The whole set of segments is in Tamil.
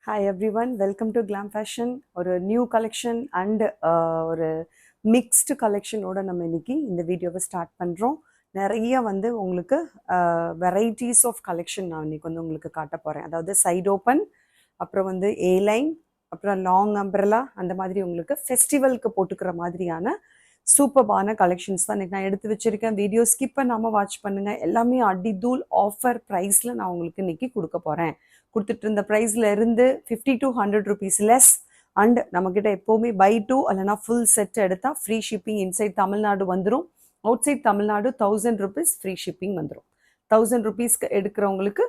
Hi everyone, welcome to Glam Fashion. ஒரு நியூ கலெக்ஷன் அண்ட் ஒரு மிக்ஸ்டு கலெக்ஷனோட நம்ம இன்னைக்கு இந்த வீடியோவை ஸ்டார்ட் பண்ணுறோம். நிறைய வந்து உங்களுக்கு வெரைட்டிஸ் ஆஃப் கலெக்ஷன் நான் இன்னைக்கு வந்து உங்களுக்கு காட்ட போகிறேன். அதாவது சைட் ஓப்பன், அப்புறம் வந்து ஏ லைன், அப்புறம் லாங் அம்ப்ரெல்லா, அந்த மாதிரி உங்களுக்கு ஃபெஸ்டிவலுக்கு போட்டுக்கிற மாதிரியான சூப்பர்பான கலெக்ஷன்ஸ் தான் இன்னைக்கு நான் எடுத்து வச்சிருக்கேன். வீடியோ ஸ்கிப் பண்ணாமல் வாட்ச் பண்ணுங்க. எல்லாமே அடிதூள் ஆஃபர் ப்ரைஸில் நான் உங்களுக்கு இன்னைக்கு கொடுக்க போகிறேன். கொடுத்துட்டு இருந்த ப்ரைஸ்ல இருந்து 50 to 100 rupees லெஸ். அண்ட் நம்மக்கிட்ட எப்போவுமே பை டூ அல்லனா ஃபுல் செட் எடுத்தால் ஃப்ரீ ஷிப்பிங் இன்சைட் தமிழ்நாடு வந்துடும். Outside Tamil Nadu 1000 rupees free shipping வந்துடும். 1000 rupeesக்கு எடுக்கிறவங்களுக்கு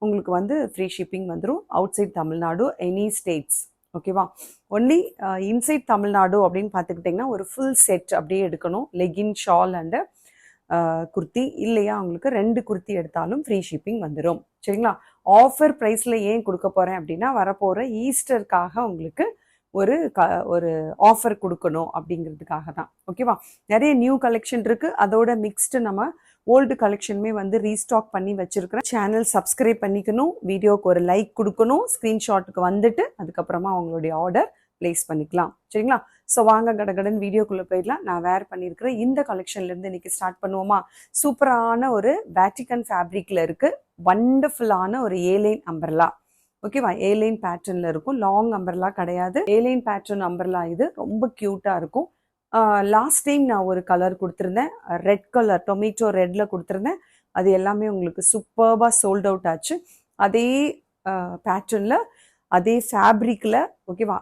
உங்களுக்கு வந்து ஃப்ரீ ஷிப்பிங் வந்துடும். Outside Tamil Nadu any states, ஓகேவா? ஒன்லி இன்சைட் தமிழ்நாடு அப்படின்னு பார்த்துக்கிட்டிங்கன்னா ஒரு ஃபுல் செட் அப்படியே எடுக்கணும். லெகின், ஷால் அண்டு குர்த்தி, இல்லையா உங்களுக்கு 2 குர்த்தி எடுத்தாலும் ஃப்ரீ ஷிப்பிங் வந்துடும். சரிங்களா? ஆஃபர் ப்ரைஸில் ஏன் கொடுக்க போகிறேன் அப்படின்னா, வரப்போகிற ஈஸ்டருக்காக உங்களுக்கு ஒரு ஆஃபர் கொடுக்கணும் அப்படிங்கிறதுக்காக தான், ஓகேவா? நிறைய நியூ கலெக்ஷன் இருக்குது. அதோட மிக்ஸ்டு நம்ம ஓல்டு கலெக்ஷனுமே வந்து ரீஸ்டாக் பண்ணி வச்சுருக்கிறேன். சேனல் சப்ஸ்கிரைப் பண்ணிக்கணும், வீடியோவுக்கு ஒரு லைக் கொடுக்கணும், ஸ்க்ரீன்ஷாட்டுக்கு வந்துட்டு அதுக்கப்புறமா அவங்களுடைய ஆர்டர் ப்ளேஸ் பண்ணிக்கலாம். சரிங்களா? ஸோ வாங்க கடகடன் வீடியோக்குள்ளே போயிடலாம். நான் வேர் பண்ணியிருக்கிறேன் இந்த கலெக்ஷன்லேருந்து இன்றைக்கி ஸ்டார்ட் பண்ணுவோமா? சூப்பரான ஒரு வேட்டிகன் ஃபேப்ரிக்கில் இருக்குது. வண்டர்ஃபுல்லான ஒரு ஏலைன் அம்பர்லா, ஓகேவா? ஏலைன் பேட்டர்னில் இருக்கும். லாங் அம்பர்லா கிடையாது, ஏலைன் பேட்டர்ன் அம்பர்லா. இது ரொம்ப க்யூட்டாக இருக்கும். லாஸ்ட் டைம் நான் ஒரு கலர் கொடுத்துருந்தேன், ரெட் கலர், டொமேட்டோ ரெட்டில் கொடுத்துருந்தேன். அது எல்லாமே உங்களுக்கு சூப்பர்பாக சோல்ட் அவுட் ஆச்சு. அதே பேட்டர்னில், அதே ஃபேப்ரிக்கில், ஓகேவா?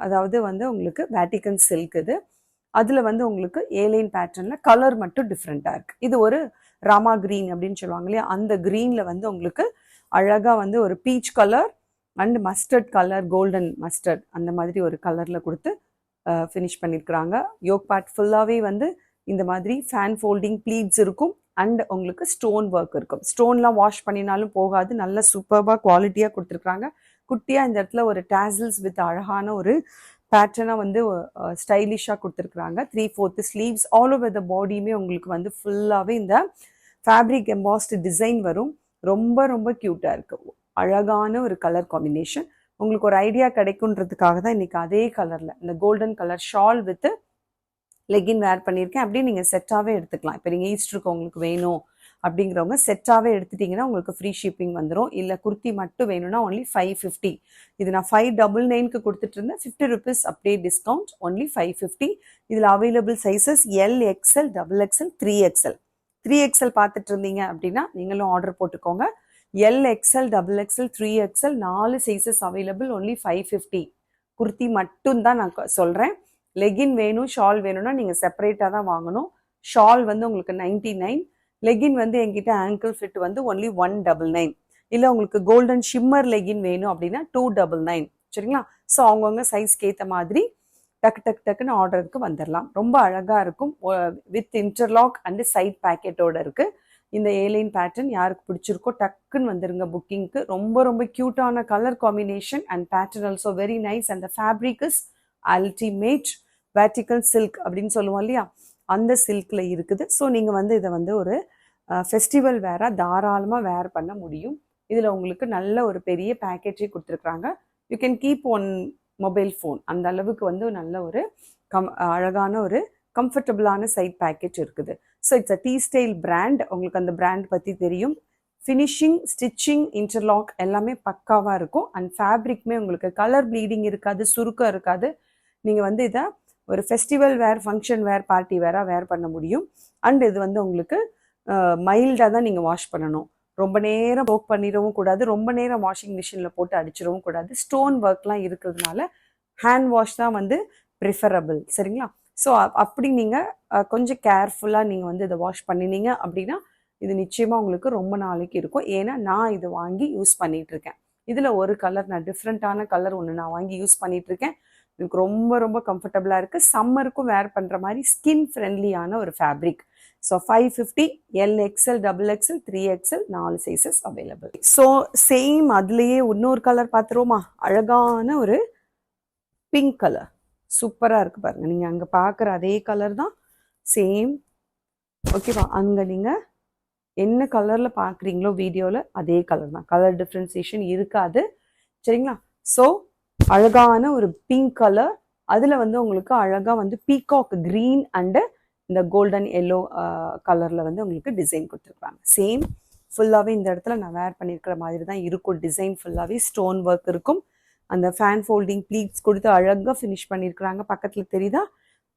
அதாவது வந்து உங்களுக்கு வேட்டிகன் சில்க் இது. அதில் வந்து உங்களுக்கு ஏலைன் பேட்டர்னில் கலர் மட்டும் டிஃப்ரெண்ட்டாக இருக்குது. இது ஒரு ராமா க்ரீன் அப்படின்னு சொல்லுவாங்க இல்லையா, அந்த க்ரீனில் வந்து உங்களுக்கு அழகாக வந்து ஒரு peach colour and mustard colour, golden mustard, அந்த மாதிரி ஒரு கலரில் கொடுத்து ஃபினிஷ் பண்ணியிருக்கிறாங்க. யோக் பார்ட் ஃபுல்லாகவே வந்து இந்த மாதிரி ஃபேன் ஃபோல்டிங் ப்ளீட்ஸ் இருக்கும். அண்ட் உங்களுக்கு ஸ்டோன் ஒர்க் இருக்கும். ஸ்டோன்லாம் வாஷ் பண்ணினாலும் போகாது, நல்ல சூப்பர்பாக குவாலிட்டியாக கொடுத்துருக்குறாங்க. குட்டியாக இந்த இடத்துல ஒரு டேசல்ஸ் வித் அழகான ஒரு பேட்டர்னாக வந்து ஸ்டைலிஷாக கொடுத்துருக்குறாங்க. 3/4 ஸ்லீவ்ஸ், ஆல் ஓவர் த பாடியுமே உங்களுக்கு வந்து ஃபுல்லாகவே இந்த ஃபேப்ரிக் எம்பாஸ்டு டிசைன் வரும். ரொம்ப ரொம்ப க்யூட்டாக இருக்குது. அழகான ஒரு கலர் காம்பினேஷன். உங்களுக்கு ஒரு ஐடியா கிடைக்குன்றதுக்காக தான் இன்றைக்கி அதே கலரில் இந்த golden colour shawl with legging வேர் பண்ணியிருக்கேன். அப்படியே நீங்கள் செட்டாகவே எடுத்துக்கலாம். இப்போ நீங்கள் ஈஸ்டருக்கு உங்களுக்கு வேணும் அப்படிங்கிறவங்க செட்டாகவே எடுத்துட்டிங்கன்னா உங்களுக்கு ஃப்ரீ ஷிப்பிங் வந்துடும். இல்லை குர்த்தி மட்டும் வேணும்னா ஒன்லி 550. இது நான் 599க்கு கொடுத்துட்டு இருந்தேன். 50 rupees அப்படியே டிஸ்கவுண்ட், ஒன்லி 550. இதில் available sizes L, XL, XXL, 3XL. 3XL பார்த்துட்டு இருந்தீங்க அப்படின்னா நீங்களும் ஆர்டர் போட்டுக்கோங்க. L, XL, XXL, 3XL 4 sizes available, only 550. Kurti மட்டும் தான் நான் சொல்கிறேன். லெகின் வேணும், ஷால் வேணும்னா நீங்கள் செப்பரேட்டாக தான் வாங்கணும். ஷால் வந்து உங்களுக்கு 99. லெகின் வந்து எங்கிட்ட ஆங்கிள் ஃபிட் வந்து ஒன்லி 199. இல்லை உங்களுக்கு கோல்டன் ஷிம்மர் லெகின் வேணும் அப்படின்னா 299. சரிங்களா? ஸோ அவங்கவுங்க சைஸ்க்கு ஏற்ற மாதிரி டக்குன்னு ஆர்டருக்கு வந்துடலாம். ரொம்ப அழகாக இருக்கும். வித் இன்டர்லாக் அண்டு சைட் பேக்கெட்டோட இருக்குது. இந்த ஏலைன் பேட்டர்ன் யாருக்கு பிடிச்சிருக்கோ டக்குன்னு வந்துருங்க புக்கிங்க்கு. ரொம்ப ரொம்ப க்யூட்டான colour combination and pattern also very nice. And the fabric is ultimate. Vatican silk அப்படின்னு சொல்லுவோம் இல்லையா, அந்த சில்கில் இருக்குது. ஸோ நீங்கள் வந்து இதை வந்து ஒரு ஃபெஸ்டிவல் வேராக தாராளமாக வேர் பண்ண முடியும். இதில் உங்களுக்கு நல்ல ஒரு பெரிய பேக்கேஜே கொடுத்துருக்குறாங்க. You can keep one mobile phone. அந்த அளவுக்கு வந்து நல்ல ஒரு அழகான ஒரு கம்ஃபர்டபுளான சைட் பேக்கேஜ் இருக்குது. So it's a tea style brand. உங்களுக்கு அந்த பிராண்ட் பற்றி தெரியும். ஃபினிஷிங், ஸ்டிச்சிங், இன்டர்லாக் எல்லாமே பக்காவாக இருக்கும். அண்ட் ஃபேப்ரிக்மே உங்களுக்கு கலர் ப்ளீடிங் இருக்காது, சுருக்கம் இருக்காது. நீங்கள் வந்து இதை ஒரு ஃபெஸ்டிவல் வேர், ஃபங்க்ஷன் வேர், பார்ட்டி வேராக வேர் பண்ண முடியும். அண்ட் இது வந்து உங்களுக்கு மைல்டாக தான் நீங்கள் வாஷ் பண்ணணும். ரொம்ப நேரம் சோக் பண்ணிடவும் கூடாது, ரொம்ப நேரம் வாஷிங் மிஷினில் போட்டு அடிச்சிடவும் கூடாது. ஸ்டோன் ஒர்க்லாம் இருக்கிறதுனால ஹேண்ட் வாஷ் தான் வந்து ப்ரிஃபரபிள். சரிங்களா? ஸோ அப்படி நீங்கள் கொஞ்சம் கேர்ஃபுல்லாக நீங்கள் வந்து இதை வாஷ் பண்ணினீங்க அப்படின்னா இது நிச்சயமாக உங்களுக்கு ரொம்ப நாளைக்கு இருக்கும். ஏன்னா நான் இது வாங்கி யூஸ் பண்ணிகிட்ருக்கேன். இதில் ஒரு கலர், நான் டிஃப்ரெண்ட்டான கலர் ஒன்று நான் வாங்கி யூஸ் பண்ணிகிட்ருக்கேன். எனக்கு ரொம்ப ரொம்ப கம்ஃபர்டபுளாக இருக்குது. சம்மருக்கும் வேர் பண்ணுற மாதிரி ஸ்கின் ஃப்ரெண்ட்லியான ஒரு fabric. So 550, L, XL, XXL, 3XL 4 sizes available. So same அதுலேயே இன்னொரு கலர் பார்த்துருவோமா? அழகான ஒரு பிங்க் கலர், சூப்பராக இருக்குது பாருங்கள். நீங்கள் அங்கே பார்க்குற அதே கலர் தான், சேம், ஓகேவா? அங்கே நீங்கள் என்ன கலரில் பார்க்குறீங்களோ வீடியோவில் அதே கலர் தான். கலர் டிஃப்ரென்சியேஷன் இருக்காது. சரிங்களா? ஸோ அழகான ஒரு பிங்க் கலர், அதில் வந்து உங்களுக்கு அழகாக வந்து பீகாக் க்ரீன் அண்டு இந்த கோல்டன் எல்லோ கலரில் வந்து உங்களுக்கு டிசைன் கொடுத்துருக்காங்க. சேம் ஃபுல்லாகவே இந்த இடத்துல நான் வேர் பண்ணியிருக்கிற மாதிரி தான் இருக்கும். டிசைன் ஃபுல்லாகவே ஸ்டோன் ஒர்க் இருக்கும். அந்த ஃபேன் ஃபோல்டிங் ப்ளீட்ஸ் கொடுத்து அழகாக ஃபினிஷ் பண்ணியிருக்கிறாங்க. பக்கத்தில் தெரியுதா?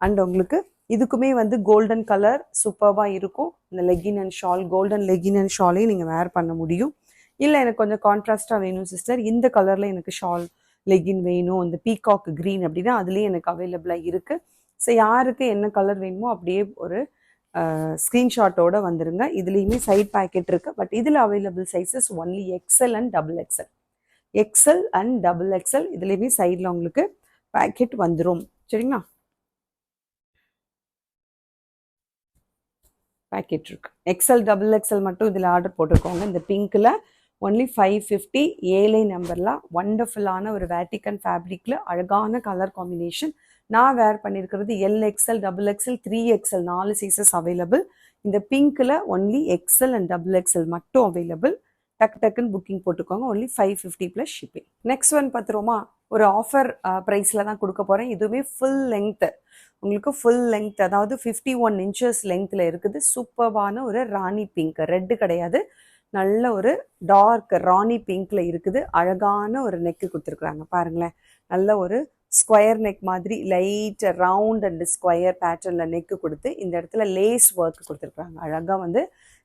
அண்ட் உங்களுக்கு இதுக்குமே வந்து கோல்டன் கலர் சூப்பராக இருக்கும். இந்த legging and shawl, golden legging and ஷாலையும் நீங்கள் வேர் பண்ண முடியும். இல்லை எனக்கு கொஞ்சம் கான்ட்ராஸ்டாக வேணும் சிஸ்டர், இந்த கலரில் எனக்கு ஷால் லெகின் வேணும், இந்த பீகாக் க்ரீன் அப்படின்னா அதுலேயும் எனக்கு அவைலபிளாக இருக்குது. ஸோ யாருக்கு என்ன கலர் வேணுமோ அப்படியே ஒரு ஸ்க்ரீன்ஷாட்டோட வந்துருங்க. இதுலேயுமே சைட் பேக்கெட் இருக்குது. பட் இதில் available sizes only XL and double XL. XL and double XL இதுலேயுமே சைடில் உங்களுக்கு பேக்கெட் வந்துடும். சரிங்களா? பேக்கெட் இருக்கு. எக்ஸ்எல் டபுள் எக்ஸ்எல் மட்டும் இதில் ஆர்டர் போட்டிருக்கோங்க. இந்த பிங்க்கில் ஒன்லி 550 ஏழை நம்பரில் வண்டர்ஃபுல்லான ஒரு வேட்டிக்கன் ஃபேப்ரிக்கில் அழகான கலர் காம்பினேஷன். நான் வேர் பண்ணியிருக்கிறது L XL, double XL, 3XL 4 sizes available. இந்த பிங்க்கில் only XL and double XL மட்டும் அவைலபிள். டக்குன்னு புக்கிங் போட்டுக்கோங்க. Only 550 plus shipping. Next one பார்த்துருவோமா? ஒரு ஆஃபர் ப்ரைஸில் தான் கொடுக்க போகிறேன். இதுவுமே ஃபுல் லெங்க்த்து, உங்களுக்கு ஃபுல் லெங்க்த், அதாவது 51 inches லெங்க்த்தில் இருக்குது. சூப்பர்வான ஒரு ராணி பிங்க், ரெட்டு கிடையாது, நல்ல ஒரு டார்க் ராணி பிங்க்ல இருக்குது. அழகான ஒரு நெக்கு கொடுத்துருக்குறாங்க பாருங்களேன். நல்ல ஒரு ஸ்கொயர் நெக் மாதிரி லைட் ரவுண்ட் அண்ட் ஸ்கொயர் பேட்டர்னில் நெக்கு கொடுத்து இந்த இடத்துல லேஸ் ஒர்க் கொடுத்துருக்குறாங்க. அழகாக வந்து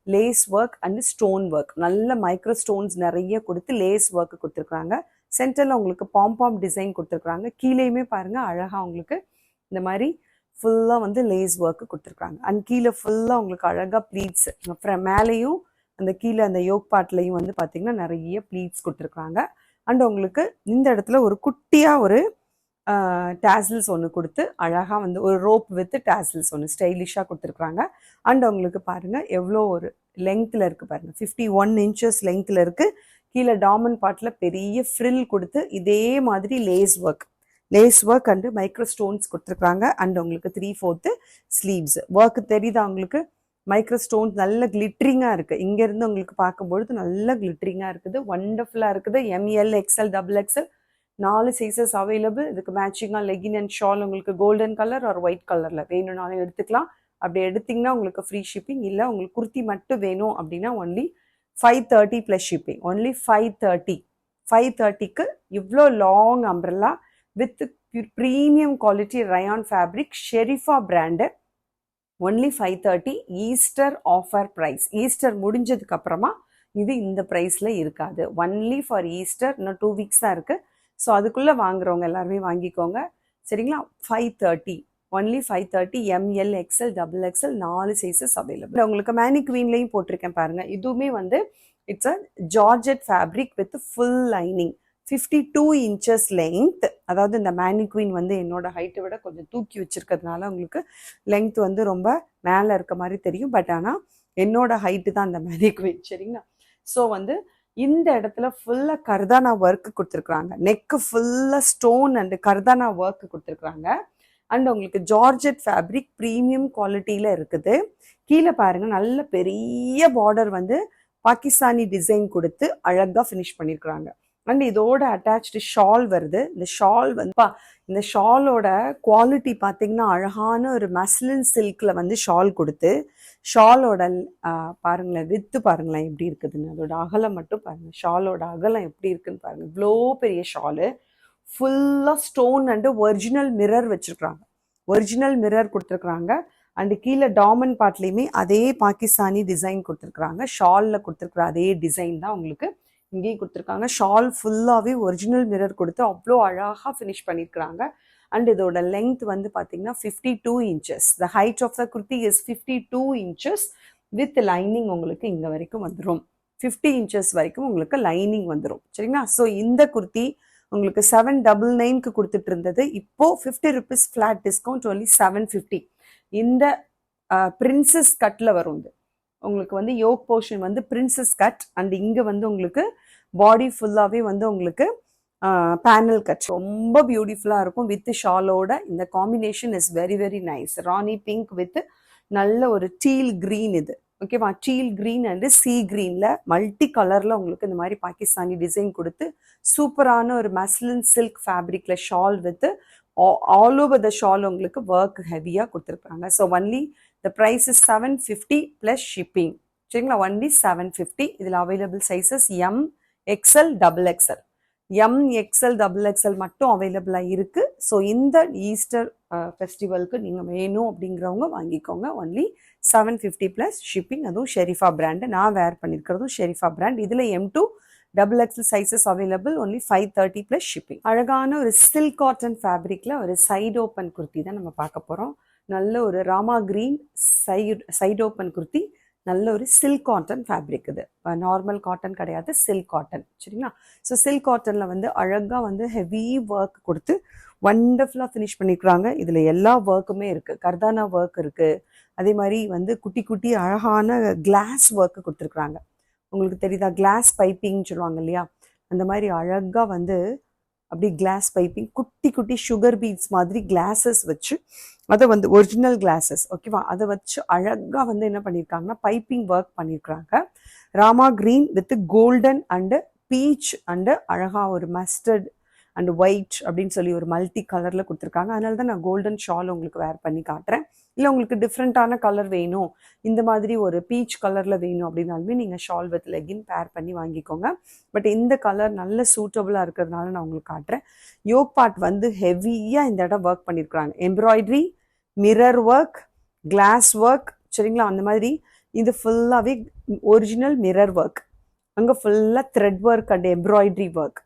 lace work and stone work, நல்ல மைக்ரோ ஸ்டோன்ஸ் நிறைய கொடுத்து லேஸ் ஒர்க் கொடுத்துருக்குறாங்க. சென்டரில் உங்களுக்கு பாம் டிசைன் கொடுத்துருக்குறாங்க. கீழேயுமே பாருங்கள் அழகாக உங்களுக்கு இந்த மாதிரி ஃபுல்லாக வந்து லேஸ் ஒர்க்கு கொடுத்துருக்காங்க. அண்ட் கீழே ஃபுல்லாக உங்களுக்கு அழகாக ப்ளீட்ஸ், அப்புறம் மேலேயும் அந்த கீழே அந்த யோக் பார்ட்லையும் வந்து பார்த்திங்கன்னா நிறைய ப்ளீட்ஸ் கொடுத்துருக்காங்க. அண்ட் உங்களுக்கு இந்த இடத்துல ஒரு குட்டியாக ஒரு டேசில்ஸ் ஒன்று கொடுத்து அழகாக வந்து ஒரு ரோப் வித் டேசில்ஸ் ஒன்று ஸ்டைலிஷாக கொடுத்துருக்குறாங்க. அண்ட் உங்களுக்கு பாருங்கள் எவ்வளோ ஒரு லெங்க்த்தில் இருக்குது பாருங்கள். 51 inches லெங்க்த்தில் இருக்குது. கீழே டாமன் பார்ட்டில் பெரிய ஃப்ரில் கொடுத்து இதே மாதிரி lace work and micro stones கொடுத்துருக்குறாங்க. அண்ட் உங்களுக்கு 3/4 ஸ்லீவ்ஸ் ஒர்க் தெரியுதா உங்களுக்கு? மைக்ரோ ஸ்டோன்ஸ் நல்ல கிளிட்ரிங்காக இருக்குது. இங்கேருந்து உங்களுக்கு பார்க்கும்பொழுது நல்ல கிளிட்ரிங்காக இருக்குது, வண்டர்ஃபுல்லாக இருக்குது. ML, XL, double XL 4 sizes available. இதுக்கு மேட்சிங்காக லெகின் அண்ட் ஷால் உங்களுக்கு கோல்டன் கலர் ஒரு ஒயிட் கலரில் வேணும்னாலும் எடுத்துக்கலாம். அப்படி எடுத்திங்கன்னா உங்களுக்கு ஃப்ரீ ஷிப்பிங். இல்லை உங்களுக்கு குர்த்தி மட்டும் வேணும் அப்படின்னா ஒன்லி 530 ப்ளஸ் ஷிப்பிங். ஒன்லி 530க்கு இவ்வளோ long umbrella with premium quality rayon fabric, Sharifa brand, only 530. Easter offer price. Easter முடிஞ்சதுக்கு அப்புறமா இது இந்த ப்ரைஸில் இருக்காது. Only for Easter. இன்னும் 2 வீக்ஸ் தான் இருக்குது. ஸோ அதுக்குள்ளே வாங்குறவங்க எல்லாருமே வாங்கிக்கோங்க, சரிங்களா? 530, only 530. ML, XL, double XL 4 sizes available. உங்களுக்கு மேனிக்வீன்லையும் போட்டிருக்கேன் பாருங்கள். இதுவுமே வந்து it's a georgette fabric with full lining, 52 inches length. அதாவது இந்த மேனிக்வீன் வந்து என்னோட ஹைட்டை விட கொஞ்சம் தூக்கி வச்சிருக்கிறதுனால உங்களுக்கு லெங்த் வந்து ரொம்ப மேலே இருக்க மாதிரி தெரியும். பட் ஆனால் என்னோட ஹைட்டு தான் அந்த மேனிக்வீன், சரிங்களா? ஸோ வந்து இந்த இடத்துல ஃபுல்லாக கர்தானா ஒர்க் கொடுத்துருக்குறாங்க. நெக்கு ஃபுல்லாக ஸ்டோன் அண்ட் கர்தானா ஒர்க் கொடுத்துருக்குறாங்க. அண்ட் உங்களுக்கு ஜார்ஜெட் ஃபேப்ரிக் ப்ரீமியம் குவாலிட்டியில் இருக்குது. கீழே பாருங்கள் நல்ல பெரிய பார்டர் வந்து பாகிஸ்தானி டிசைன் கொடுத்து அழகாக ஃபினிஷ் பண்ணியிருக்கிறாங்க. அண்ட் இதோட அட்டாச்சு ஷால் வருது. இந்த ஷால் வந்து இந்த ஷாலோட குவாலிட்டி பார்த்தீங்கன்னா அழகான ஒரு மஸ்லின் சில்கில் வந்து ஷால் கொடுத்து, ஷாலோட பாருங்களேன் வித்து பாருங்களேன் எப்படி இருக்குதுன்னு, அதோட அகலம் மட்டும் பாருங்கள். ஷாலோட அகலம் எப்படி இருக்குன்னு பாருங்கள். இவ்வளோ பெரிய ஷாலு ஃபுல்லாக ஸ்டோன் அண்டு ஒரிஜினல் மிரர் வச்சுருக்குறாங்க. ஒரிஜினல் மிரர் கொடுத்துருக்குறாங்க. அண்டு கீழே டாமன் பார்ட்லேயுமே அதே பாகிஸ்தானி டிசைன் கொடுத்துருக்குறாங்க. ஷாலில் கொடுத்துருக்குற அதே டிசைன் தான் உங்களுக்கு இங்கேயும் கொடுத்துருக்காங்க. ஷால் ஃபுல்லாகவே ஒரிஜினல் மிரர் கொடுத்து அவ்வளோ அழகாக ஃபினிஷ் பண்ணியிருக்கிறாங்க. அண்ட் இதோட லெங்த் வந்து பார்த்தீங்கன்னா 52 inches. The height of the kurti is 52 inches with lining. உங்களுக்கு இங்கே வரைக்கும் வந்துடும். 50 inches வரைக்கும் உங்களுக்கு லைனிங் வந்துடும், சரிங்களா? ஸோ இந்த குர்த்தி உங்களுக்கு 799க்கு கொடுத்துட்டு இருந்தது. இப்போது 50 rupees ஃப்ளாட் டிஸ்கவுண்ட், ஒன்லி 750. இந்த பிரின்சஸ் கட்டில் வரும். இது உங்களுக்கு வந்து யோக் போர்ஷன் வந்து பிரின்சஸ் கட். அண்ட் இங்கே வந்து உங்களுக்கு பாடி ஃபுல்லாகவே வந்து உங்களுக்கு பேனல் கட் ரொம்ப பியூட்டிஃபுல்லாக இருக்கும் வித் ஷாலோட. இந்த combination is very very nice. Rani pink with நல்ல ஒரு டீல் க்ரீன். இது ஓகேவா, டீல் கிரீன் அண்ட் சி கிரீன்ல மல்டி கலர்ல உங்களுக்கு இந்த மாதிரி பாகிஸ்தானி டிசைன் கொடுத்து சூப்பரான ஒரு மஸ்லின் சில்க் ஃபேப்ரிக்ல shawl with all over the shawl உங்களுக்கு ஒர்க் ஹெவியா கொடுத்துருக்காங்க. So only the price is 750 plus shipping. சரிங்களா, ஒன்லி 750. இதில் available sizes M, XL, double XL. M, XL, double XL மட்டும் அவைலபிளாக இருக்குது. ஸோ இந்த ஈஸ்டர் ஃபெஸ்டிவலுக்கு நீங்கள் வேணும் அப்படிங்கிறவங்க வாங்கிக்கோங்க. Only 750 plus shipping. அதுவும் ஷெரீஃபா பிராண்டு. நான் வேர் பண்ணியிருக்கிறதும் ஷெரீஃபா பிராண்ட். இதில் M2 double XL sizes available. Only 530 plus shipping. அழகான ஒரு சில்க் காட்டன் ஃபேப்ரிக்கில் ஒரு சைடு ஓப்பன் குர்த்தி தான் நம்ம பார்க்க போகிறோம். நல்ல ஒரு rama green side open kurti. நல்ல ஒரு சில்க் காட்டன் ஃபேப்ரிக். இது நார்மல் காட்டன் கிடையாது, சில்க் காட்டன். சரிங்களா, ஸோ சில்க் காட்டனில் வந்து அழகாக வந்து ஹெவி ஒர்க் கொடுத்து வண்டர்ஃபுல்லாக ஃபினிஷ் பண்ணிக்கிறாங்க. இதில் எல்லா ஒர்க்குமே இருக்குது. கர்தானா ஒர்க் இருக்குது. அதே மாதிரி வந்து குட்டி குட்டி அழகான கிளாஸ் ஒர்க்கு கொடுத்துருக்குறாங்க. உங்களுக்கு தெரியுதா, கிளாஸ் பைப்பிங் சொல்லுவாங்க இல்லையா, அந்த மாதிரி அழகாக வந்து அப்படி கிளாஸ் பைப்பிங் குட்டி குட்டி சுகர் பீட்ஸ் மாதிரி கிளாஸஸ் வச்சு, அதை வந்து ஒரிஜினல் கிளாஸஸ் ஓகேவா, அதை வச்சு அழகாக வந்து என்ன பண்ணியிருக்காங்கன்னா பைப்பிங் ஒர்க் பண்ணியிருக்கிறாங்க. Rama green with golden and beach and அழகாக ஒரு மஸ்டர்ட் அண்ட் ஒயிட் அப்படின்னு சொல்லி ஒரு மல்டி கலரில் கொடுத்துருக்காங்க. அதனால தான் நான் கோல்டன் ஷால் உங்களுக்கு வேர் பண்ணி காட்டுறேன். இல்லை உங்களுக்கு டிஃப்ரெண்ட்டான கலர் வேணும், இந்த மாதிரி ஒரு பீச் கலரில் வேணும் அப்படின்னாலுமே நீங்கள் ஷால் வித் லெகின் பேர் பண்ணி வாங்கிக்கோங்க. பட் இந்த கலர் நல்ல சூட்டபுளாக இருக்கிறதுனால நான் உங்களுக்கு காட்டுறேன். யோக் பார்ட் வந்து ஹெவியாக இந்த இடம் ஒர்க் பண்ணியிருக்கிறாங்க. Embroidery, mirror work, glass work. சரிங்களா, அந்த மாதிரி இது ஃபுல்லாகவே ஒரிஜினல் மிரர் ஒர்க். அங்கே ஃபுல்லாக thread work and embroidery work.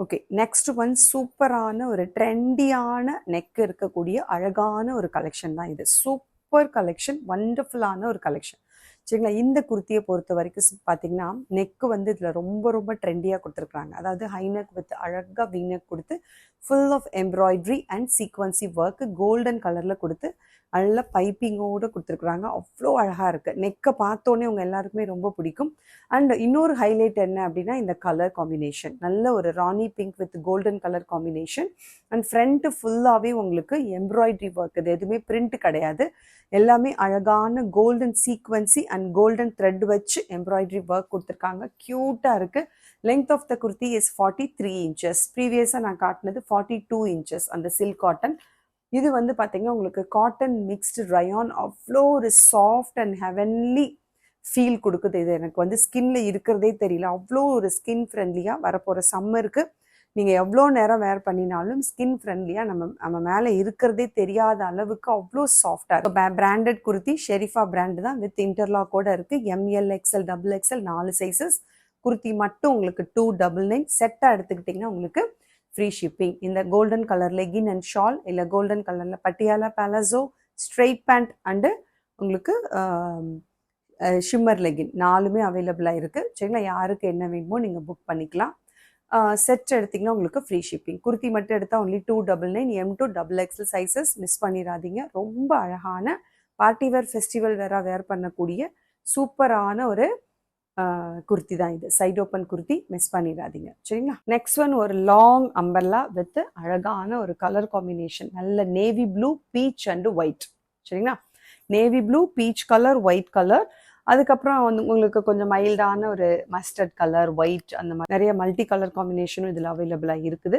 Okay, next one சூப்பரான ஒரு ட்ரெண்டியான நெக் இருக்கக்கூடிய அழகான ஒரு கலெக்ஷன் தான் இது. சூப்பர் கலெக்ஷன், வண்டர்ஃபுல்லான ஒரு கலெக்ஷன். சரிங்களா, இந்த குர்த்தியை பொறுத்த வரைக்கும் பார்த்தீங்கன்னா நெக்கு வந்து இதில் ரொம்ப ரொம்ப ட்ரெண்டியாக கொடுத்துருக்குறாங்க. அதாவது ஹைநெக் வித் அழகாக வீநெக் கொடுத்து full of embroidery and sequence work golden கலரில் கொடுத்து நல்ல பைப்பிங்கோடு கொடுத்துருக்குறாங்க. அவ்வளோ அழகாக இருக்குது. நெக்கை பார்த்தோன்னே உங்கள் எல்லாருக்குமே ரொம்ப பிடிக்கும். அண்ட் இன்னொரு ஹைலைட் என்ன அப்படின்னா இந்த கலர் காம்பினேஷன். நல்ல ஒரு rani pink with golden colour combination. And front ஃபுல்லாகவே உங்களுக்கு எம்ப்ராய்டரி ஒர்க். இது எதுவுமே பிரிண்ட் கிடையாது, எல்லாமே அழகான golden sequence and golden thread வச்சு எம்ப்ராய்டரி ஒர்க் கொடுத்துருக்காங்க. க்யூட்டாக இருக்குது. Length of the kurti is 43 inches. ப்ரீவியஸாக நான் காட்டினது 42 inches அந்த சில்க் காட்டன். இது வந்து பார்த்தீங்கன்னா உங்களுக்கு காட்டன் மிக்ஸ்டு ரயான். அவ்வளோ ஒரு சாஃப்ட் அண்ட் ஹெவன்லி ஃபீல் கொடுக்குது. இது எனக்கு வந்து ஸ்கின்ல இருக்கிறதே தெரியல. அவ்வளோ ஒரு ஸ்கின் ஃப்ரெண்ட்லியாக வரப்போகிற சம்மருக்கு நீங்கள் எவ்வளோ நேரம் வேர் பண்ணினாலும் ஸ்கின் ஃப்ரெண்ட்லியாக நம்ம மேலே இருக்கிறதே தெரியாத அளவுக்கு அவ்வளோ சாஃப்டாக இருக்கும். பிராண்டட் குர்த்தி ஷெரீஃபா பிராண்டு தான் வித் இன்டர்லாக்கோட இருக்குது. ML, XL, double XL 4 sizes. Kurti மட்டும் உங்களுக்கு 299. செட்டாக எடுத்துக்கிட்டிங்கன்னா உங்களுக்கு ஃப்ரீ ஷிப்பிங். இந்த golden colour legging and shawl, இல்லை கோல்டன் கலரில் Patiala palazzo, straight pant and உங்களுக்கு ஷிம்மர் லெகின் 4மே அவைலபிளாக இருக்குது. சரிங்களா, யாருக்கு என்ன வேணுமோ நீங்கள் புக் பண்ணிக்கலாம். செட் எடுத்திங்கன்னா உங்களுக்கு ஃப்ரீ ஷிப்பிங். குர்த்தி மட்டும் எடுத்தால் only 299. M2 double XL sizes. Miss பண்ணிடாதீங்க. ரொம்ப அழகான பார்ட்டி வேர், ஃபெஸ்டிவல் வேராக வேர் பண்ணக்கூடிய சூப்பரான ஒரு குர்த்தி தான் இது. சைட் ஓப்பன் குர்த்தி, மிஸ் பண்ணிடாதீங்க. சரிங்களா, நெக்ஸ்ட் ஒன் ஒரு லாங் அம்பர்லா வித் அழகான ஒரு கலர் காம்பினேஷன். நல்ல navy blue, peach and white. சரிங்களா, navy blue, peach colour, white colour. அதுக்கப்புறம் வந்து உங்களுக்கு கொஞ்சம் மைல்டான ஒரு மஸ்டர்ட் கலர், ஒயிட், அந்த மாதிரி நிறைய மல்டி கலர் காம்பினேஷனும் இதில் அவைலபிளாக இருக்குது.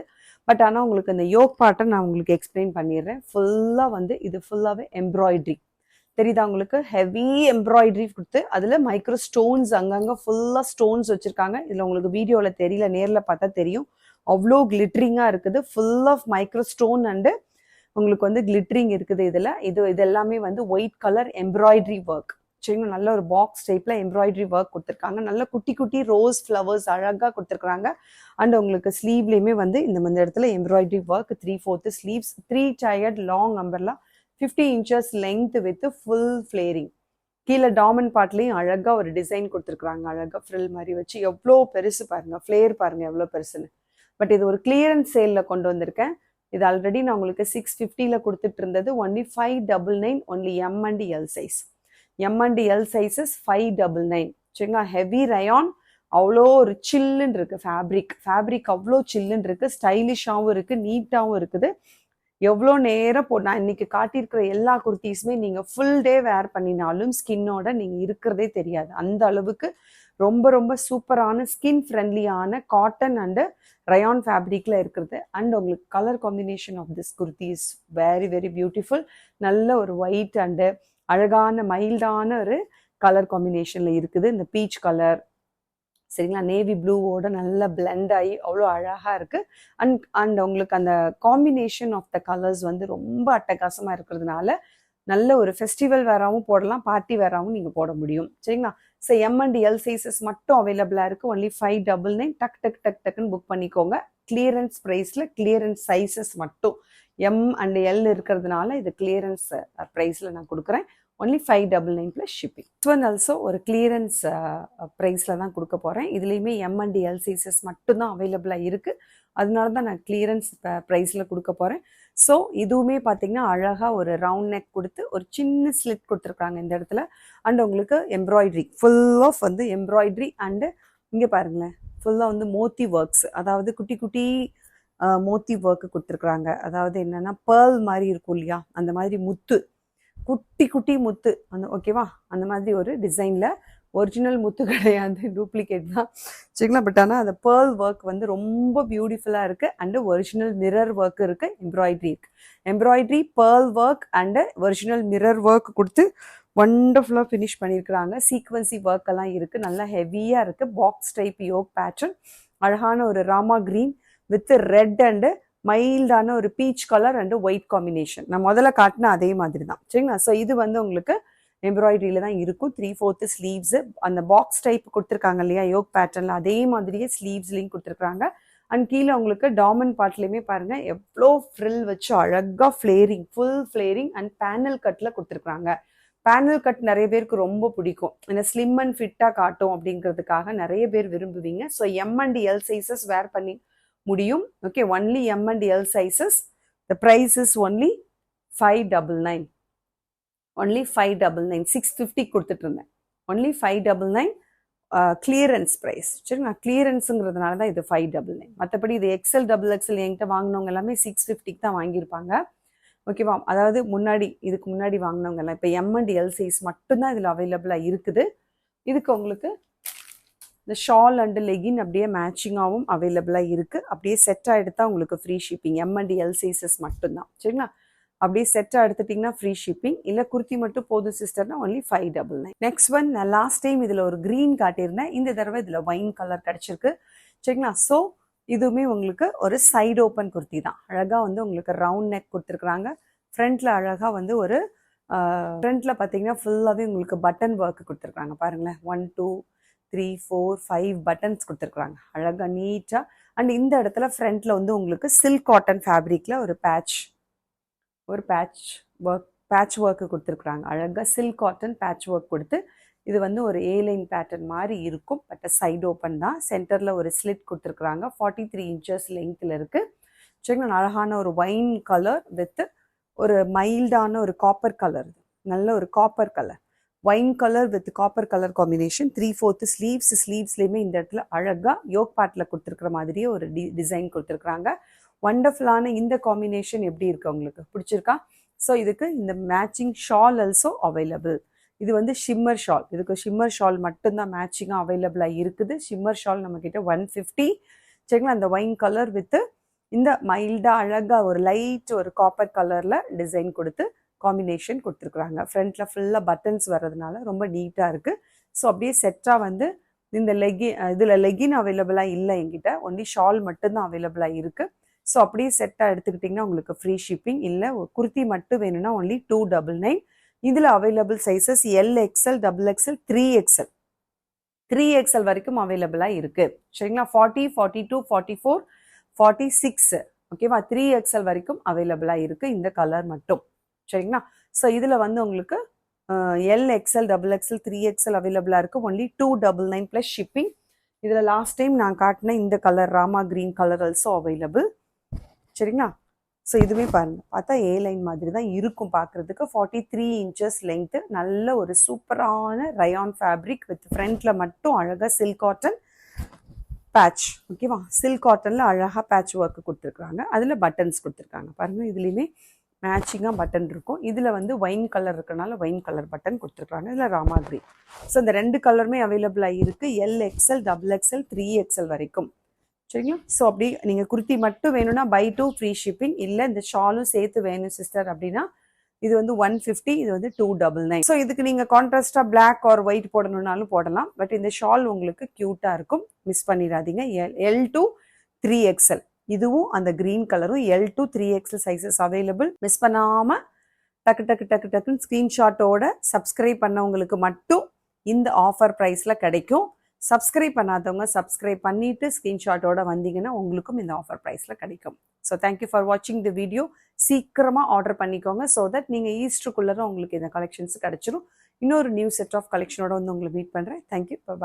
பட் ஆனால் உங்களுக்கு இந்த யோக் பார்ட்டை நான் உங்களுக்கு எக்ஸ்பிளைன் பண்ணிடுறேன். ஃபுல்லாக வந்து இது ஃபுல்லாகவே எம்ப்ராய்டரி. தெரியுதா உங்களுக்கு, ஹெவி எம்ப்ராய்டரி கொடுத்து அதில் மைக்ரோ ஸ்டோன்ஸ் அங்கங்கே ஃபுல்லாக ஸ்டோன்ஸ் வச்சுருக்காங்க. இதில் உங்களுக்கு வீடியோவில் தெரியல, நேரில் பார்த்தா தெரியும். அவ்வளோ கிளிட்ரிங்காக இருக்குது. Full of micro stone and உங்களுக்கு வந்து கிளிட்ரிங் இருக்குது இதில். இது எல்லாமே வந்து ஒயிட் கலர் எம்ப்ராய்டரி ஒர்க். சரிங்களா. நல்ல ஒரு பாக்ஸ் டைப்பில் எம்ப்ராய்டரி ஒர்க் கொடுத்துருக்காங்க. நல்ல குட்டி குட்டி ரோஸ் ஃப்ளவர்ஸ் அழகாக கொடுத்துருக்குறாங்க. அண்ட் உங்களுக்கு ஸ்லீவ்லேயுமே வந்து இந்த இடத்துல embroidery work 3/4 sleeves, 3 tiered long umbrella, 50 inches length with full flaring. கீழே டாமன் பார்ட்லேயும் அழகாக ஒரு டிசைன் கொடுத்துருக்குறாங்க. அழகாக ஃப்ரில் மாதிரி வச்சு எவ்வளோ பெருசு பாருங்கள், ஃப்ளேர் பாருங்கள் எவ்வளோ பெருசுன்னு. பட் இது ஒரு கிளியரன்ஸ் சேலில் கொண்டு வந்திருக்கேன். இது ஆல்ரெடி நான் உங்களுக்கு 650 கொடுத்துட்டு இருந்தது. Only 599, only M and L size. M and L sizes 599. சரிங்களா. ஹெவி ரயான், அவ்வளோ ஒரு சில்லுன்னு இருக்குது. ஃபேப்ரிக் அவ்வளோ சில்லுன்னு இருக்குது. ஸ்டைலிஷாகவும் இருக்குது, நீட்டாகவும் இருக்குது. எவ்வளோ நேரம் நான் இன்னைக்கு காட்டியிருக்கிற எல்லா குர்த்திஸுமே நீங்கள் ஃபுல் டே வேர் பண்ணினாலும் ஸ்கின்னோட நீங்கள் இருக்கிறதே தெரியாது. அந்த அளவுக்கு ரொம்ப ரொம்ப சூப்பரான ஸ்கின் ஃப்ரெண்ட்லியான காட்டன் அண்டு ரயான் ஃபேப்ரிக்கில் இருக்கிறது. அண்ட் உங்களுக்கு colour combination of this kurti is very very beautiful. நல்ல ஒரு ஒயிட் அண்டு அழகான மைல்டான ஒரு கலர் காம்பினேஷனில் இருக்குது. இந்த பீச் கலர் சரிங்களா, நேவி ப்ளூவோட நல்லா பிளெண்ட் ஆகி அவ்வளோ அழகாக இருக்குது. அண்ட் உங்களுக்கு அந்த காம்பினேஷன் ஆஃப் த கலர்ஸ் வந்து ரொம்ப அட்டகாசமாக இருக்கிறதுனால நல்ல ஒரு ஃபெஸ்டிவல் வேறாகவும் போடலாம், பார்ட்டி வேறாகவும் நீங்கள் போட முடியும். சரிங்களா. So M and L sizes மட்டும் அவைலபிளாக இருக்குது. ஒன்லி 599. டக்குன்னு புக் பண்ணிக்கோங்க. கிளியரன்ஸ் ப்ரைஸில் கிளியரன்ஸ் சைஸஸ் மட்டும் எம் அண்ட் எல் இருக்கிறதுனால இது கிளியரன்ஸ் ப்ரைஸில் நான் கொடுக்குறேன். Only 599 plus shipping. this one also ஒரு கிளியரன்ஸ் ப்ரைஸில் தான் கொடுக்க போகிறேன். இதுலேயுமே எம் அண்ட் எல் சைஸஸ் மட்டும்தான் அவைலபிளாக இருக்குது. அதனால தான் நான் கிளியரன்ஸ் ப்ரைஸில் கொடுக்க போகிறேன். ஸோ இதுவுமே பார்த்தீங்கன்னா அழகாக ஒரு ரவுண்ட் நெக் கொடுத்து ஒரு சின்ன ஸ்லிட் கொடுத்துருக்காங்க இந்த இடத்துல. அண்ட் உங்களுக்கு எம்ப்ராய்டரி ஃபுல் ஆஃப் வந்து எம்ப்ராய்டரி அண்டு இங்கே பாருங்களேன் ஃபுல்லாக வந்து மோத்தி ஒர்க்ஸ், அதாவது குட்டி குட்டி மோத்தி ஒர்க்கு கொடுத்துருக்குறாங்க. அதாவது என்னென்னா பேர்ல் மாதிரி இருக்கும் இல்லையா, அந்த மாதிரி முத்து, குட்டி குட்டி முத்து அந்த ஓகேவா, அந்த மாதிரி ஒரு டிசைனில். ஒரிஜினல் முத்து கிடையாது, டூப்ளிகேட் தான் சரிங்களா. பட் ஆனால் அந்த பேர்ல் ஒர்க் வந்து ரொம்ப பியூட்டிஃபுல்லாக இருக்குது. அண்டு ஒரிஜினல் மிரர் ஒர்க் இருக்குது, எம்ப்ராய்டரி இருக்குது. Embroidery, pearl work and original mirror work கொடுத்து வண்டர்ஃபுல்லாக ஃபினிஷ் பண்ணியிருக்கிறாங்க. சீக்வன்சி ஒர்க் எல்லாம் இருக்குது, நல்லா ஹெவியாக இருக்குது. பாக்ஸ் டைப் யோக் பேட்டர்ன், அழகான ஒரு rama green with red and மைல்டான ஒரு peach colour and white combination. நான் முதல்ல காட்டின அதே மாதிரி தான் சரிங்களா. ஸோ இது வந்து உங்களுக்கு எம்ப்ராய்டரியில தான் இருக்கும். 3/4 ஸ்லீவ்ஸு, அந்த பாக்ஸ் டைப் கொடுத்துருக்காங்க இல்லையா யோக் பேட்டர்னில், அதே மாதிரியே ஸ்லீவ்ஸ்லையும் கொடுத்துருக்காங்க. அண்ட் கீழே உங்களுக்கு டாமன் பார்ட்லேயுமே பாருங்கள் எவ்வளோ ஃப்ரில் வச்சு அழகாக ஃப்ளேரிங், ஃபுல் ஃப்ளேரிங் அண்ட் பேனல் கட்டில் கொடுத்துருக்காங்க. பேனல் கட் நிறைய பேருக்கு ரொம்ப பிடிக்கும், ஏன்னா ஸ்லிம் அண்ட் ஃபிட்டாக காட்டும் அப்படிங்கிறதுக்காக நிறைய பேர் விரும்புவீங்க. So M and L sizes wear பண்ணி முடியும். Okay, only M and L sizes. The price is only 599. Only 599. 650 கொடுத்துட்டு இருந்தேன். Only 599 clearance price. சரி, நான் கிளியரன்ஸுங்கிறதுனால தான் இது 599. மற்றபடி இது எக்ஸல் டபுள் எக்ஸல் என்கிட்ட வாங்கினவங்க எல்லாமே 650 தான் வாங்கியிருப்பாங்க. ஓகேவா, அதாவது இதுக்கு முன்னாடி வாங்கினவங்க எல்லாம். இப்போ எம் அண்ட் எல் சைஸ் மட்டும்தான் இதில் அவைலபிளாக இருக்குது. இதுக்கு உங்களுக்கு இந்த ஷால் அண்டு லெகின் அப்படியே மேட்சிங்காகவும் அவைலபிளாக இருக்குது. அப்படியே செட்டாக எடுத்தால் உங்களுக்கு free shipping. M and L sizes மட்டும்தான் சரிங்களா. அப்படியே செட்டாக எடுத்துட்டிங்கன்னா ஃப்ரீ ஷிப்பிங். இல்லை குர்த்தி மட்டும் போதும் சிஸ்டர்னா ஒன்லி 599. நெக்ஸ்ட் ஒன், நான் லாஸ்ட் டைம் இதில் ஒரு க்ரீன் காட்டியிருந்தேன், இந்த தடவை இதில் ஒயின் கலர் கிடச்சிருக்கு சரிங்களா. ஸோ இதுவுமே உங்களுக்கு ஒரு சைடு ஓப்பன் குர்த்தி தான். அழகாக வந்து உங்களுக்கு ரவுண்ட் நெக் கொடுத்துருக்குறாங்க. ஃப்ரண்ட்டில் அழகாக வந்து ஒரு ஃப்ரண்ட்டில் பார்த்தீங்கன்னா ஃபுல்லாகவே உங்களுக்கு பட்டன் ஒர்க்கு கொடுத்துருக்காங்க. பாருங்களேன், 1 2 3 4 5 பட்டன்ஸ் கொடுத்துருக்குறாங்க அழகாக நீட்டாக. அண்ட் இந்த இடத்துல ஃப்ரண்ட்டில் வந்து உங்களுக்கு சில்க் காட்டன் ஃபேப்ரிக்கில் ஒரு பேட்ச் ஒர்க்கு கொடுத்துருக்குறாங்க. அழகாக சில்க் காட்டன் பேட்ச் ஒர்க் கொடுத்து இது வந்து ஒரு ஏலைன் பேட்டர்ன் மாதிரி இருக்கும். பட் சைடு ஓப்பன் தான். சென்டரில் ஒரு ஸ்லிட் கொடுத்துருக்குறாங்க. 43 inches லெங்க்த்தில் இருக்குது சரிங்களா. அழகான ஒரு ஒயின் கலர் வித் ஒரு மைல்டான ஒரு காப்பர் கலர், நல்ல ஒரு copper colour, wine colour with copper colour combination. 3/4 ஸ்லீவ்ஸ்லேயுமே இந்த இடத்துல அழகாக யோக் பார்ட்டில் கொடுத்துருக்குற மாதிரியே ஒரு டிசைன் கொடுத்துருக்குறாங்க. வண்டர்ஃபுல்லான இந்த காம்பினேஷன் எப்படி இருக்குது, உங்களுக்கு பிடிச்சிருக்கா? ஸோ இதுக்கு இந்த மேட்சிங் ஷால் ஆல்சோ அவைலபிள். இது வந்து ஷிம்மர் ஷால், இதுக்கு ஷிம்மர் ஷால் மட்டும்தான் மேட்சிங்காக அவைலபிளாக இருக்குது. ஷிம்மர் ஷால் நம்மக்கிட்ட 150 சரிங்களா. அந்த ஒயின் கலர் வித்து இந்த மைல்டாக அழகாக ஒரு லைட் ஒரு காப்பர் கலரில் டிசைன் கொடுத்து காம்பினேஷன் கொடுத்துருக்குறாங்க. ஃப்ரண்ட்டில் ஃபுல்லாக பட்டன்ஸ் வர்றதுனால ரொம்ப நீட்டாக இருக்குது. ஸோ அப்படியே செட்டாக வந்து இந்த இதில் லெகின் அவைலபிளாக இல்லை என்கிட்ட, ஒன்லி ஷால் மட்டும்தான் அவைலபிளாக இருக்குது. ஸோ அப்படியே செட்டாக எடுத்துக்கிட்டிங்கன்னா உங்களுக்கு ஃப்ரீ ஷிப்பிங். இல்லை குர்த்தி மட்டும் வேணும்னா ஒன்லி 299. இதில் available sizes LXL, XXL, 3XL 3XL வரைக்கும் அவைலபிளாக இருக்குது சரிங்களா. 40, 42, 44, 46 ஓகேவா, 3XL வரைக்கும் அவைலபிளாக இருக்குது இந்த கலர் மட்டும் சரிங்களா. ஸோ இதில் வந்து உங்களுக்கு LXL, XXL, 3XL அவைலபிளாக இருக்குது. Only 299 plus shipping. இதில் லாஸ்ட் டைம் நான் காட்டின இந்த colour Rama green colour also available சரிங்களா. ஸோ இதுவே பாருங்கள், பார்த்தா ஏ லைன் மாதிரி தான் இருக்கும் பார்க்குறதுக்கு. 43 inches லென்த்து, நல்ல ஒரு சூப்பரான ரயான் ஃபேப்ரிக் வித் ஃப்ரண்ட்டில் மட்டும் அழகாக சில்க் காட்டன் பேட்ச் ஓகேவா. சில்க் காட்டனில் அழகாக பேட்ச் ஒர்க்கு கொடுத்துருக்குறாங்க. அதில் பட்டன்ஸ் கொடுத்துருக்காங்க பாருங்கள். இதுலேயுமே மேட்சிங்காக பட்டன் இருக்கும். இதில் வந்து ஒயின் கலர் இருக்கனால ஒயின் கலர் பட்டன் கொடுத்துருக்காங்க. இதில் ராமா கிரீன். ஸோ இந்த 2 கலருமே அவைலபிளாக இருக்குது. LXL, XXL, 3XL வரைக்கும் சரிங்களா. ஸோ அப்படி நீங்கள் குர்த்தி மட்டும் வேணும்னா பை 2 ஃப்ரீ ஷிப்பிங், இல்லை இந்த ஷாலும் சேர்த்து வேணும் சிஸ்டர் அப்படின்னா இது வந்து 150, இது வந்து 299. ஸோ இதுக்கு நீங்கள் கான்ட்ராஸ்டாக பிளாக் ஆர் ஒயிட் போடணுன்னாலும் போடலாம். பட் இந்த ஷால் உங்களுக்கு க்யூட்டாக இருக்கும், மிஸ் பண்ணிடாதீங்க. L to 3XL, இதுவும் அந்த கிரீன் கலரும் L to 3XL sizes available. Miss பண்ணாமல் டக்குன்னு ஸ்க்ரீன்ஷாட்டோட சப்ஸ்கிரைப் பண்ணவங்களுக்கு மட்டும் இந்த ஆஃபர் ப்ரைஸில் கிடைக்கும். சப்ஸ்கிரைப் பண்ணாதவங்க சப்ஸ்கிரைப் பண்ணிவிட்டு ஸ்க்ரீன்ஷாட்டோட வந்தீங்கன்னா உங்களுக்கும் இந்த ஆஃபர் ப்ரைஸில் கிடைக்கும். ஸோ தேங்க்யூ ஃபார் வாட்சிங் தி வீடியோ. சீக்கிரமாக ஆர்டர் பண்ணிக்கோங்க ஸோ தட் நீங்கள் ஈஸ்டருக்குள்ளே உங்களுக்கு இந்த கலெக்ஷன்ஸ் கிடச்சிரும். இன்னொரு நியூ செட் ஆஃப் கலெக்ஷனோட வந்து உங்களை மீட் பண்ணுறேன். தேங்க்யூ, பாய்.